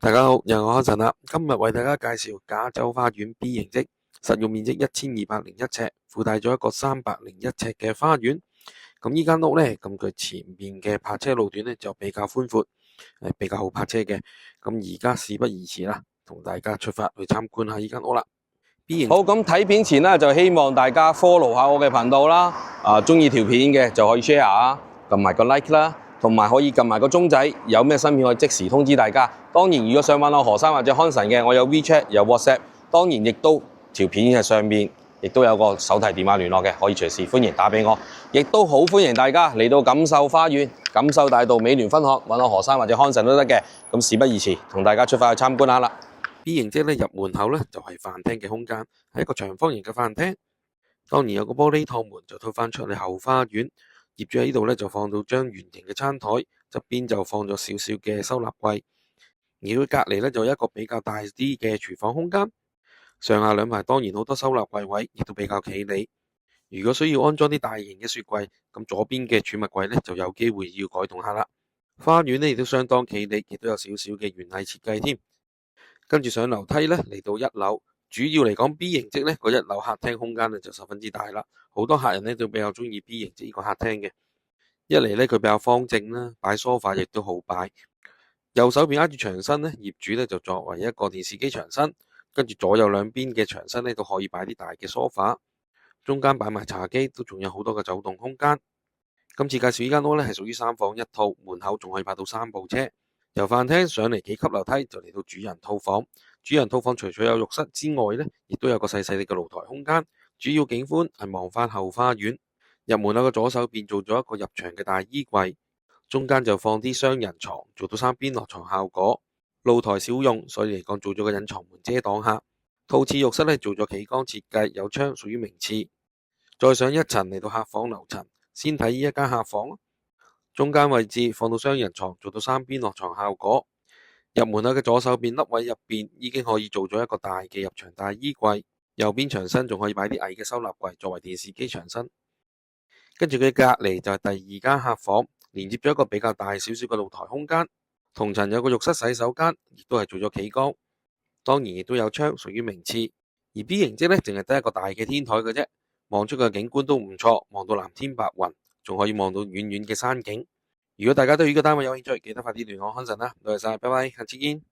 大家好，又係我康臣啦。今日為大家介紹加州花園 B 型則，實用面積1201尺，附帶咗一個301尺嘅花園。咁呢間屋呢，咁佢前面嘅泊車路段呢就比較寬闊，比較好泊車嘅。咁而家事不宜遲啦，同大家出發去參觀下呢間屋啦。B 型好，咁睇片前呢，就希望大家 follow 下我嘅頻道啦。中意條片嘅就可以 share 啊，撳埋個 like 啦，同埋可以撳埋個鐘仔，有咩新片可以即時通知大家。當然，如果想揾我何生或者康臣嘅，我有 WeChat 有 WhatsApp。當然，亦都條片嘅上面亦都有個手提電話聯絡嘅，可以隨時歡迎打俾我。亦都好歡迎大家嚟到錦繡花園、錦繡大道美聯分行揾我何生或者康臣都得嘅。咁事不宜遲，同大家出發去參觀下啦。B 型則咧入門口咧就係飯廳嘅空間，係一個長方形嘅飯廳。當然有個玻璃趟門就推返出嚟後花園，業主喺呢度咧就放到張圓形嘅餐台，側邊就放咗少少嘅收納櫃。而佢隔籬咧就有一個比較大啲嘅廚房空間，上下兩排當然好多收納櫃位，亦都比較企理。如果需要安裝啲大型嘅雪櫃，咁左邊嘅儲物櫃咧就有機會要改動下啦。花園呢亦都相當企理，亦都有少少嘅園藝設計添。跟住上樓梯咧嚟到一樓，主要嚟講 B 型則咧個一樓客廳空間咧就十分之大啦，好多客人咧都比較中意 B 型則呢個客廳嘅。一嚟咧佢比較方正啦，擺梳化亦都好擺。右手邊挨住牆身咧，業主咧就作為一個電視機牆身，跟住左右兩邊嘅牆身咧都可以擺啲大嘅梳化，中間擺埋茶几，都仲有好多嘅走動空間。今次介紹呢間屋咧係屬於3房1套，門口仲可以泊到3部車。由飯廳上嚟幾級樓梯就嚟到主人套房。主人套房除咗有浴室之外呢，亦都有個細細哋嘅露台空間。主要景觀係望返後花園。入門口嘅左手邊做咗一個入牆嘅大衣櫃，中間就放啲雙人床，做到3邊落床效果。露台少用，所以嚟講做咗個隱藏門遮擋下。套廁浴室呢做咗企缸設計，有窗，屬於明廁。再上一層嚟到客房樓層，先睇呢一間客房。中間位置放到雙人床，做到3邊落床效果。入門口嘅左手邊凹位入邊已經可以做咗一個大嘅入牆大衣櫃，右邊牆身仲可以擺啲矮嘅收納櫃作為電視機牆身。跟住佢隔籬就係第二間客房，連接咗一個比較大少少嘅露台空間，同層有個浴室洗手間，亦都係做咗企缸，當然亦都有窗，屬於明廁。而 B 型則呢，淨係得一個大嘅天台嘅啫，望出嘅景觀都唔錯，望到藍天白雲，仲可以望到遠遠嘅山景。如果大家對呢個單位有興趣，記得快啲聯絡康臣啦。多謝晒，拜拜，下次見。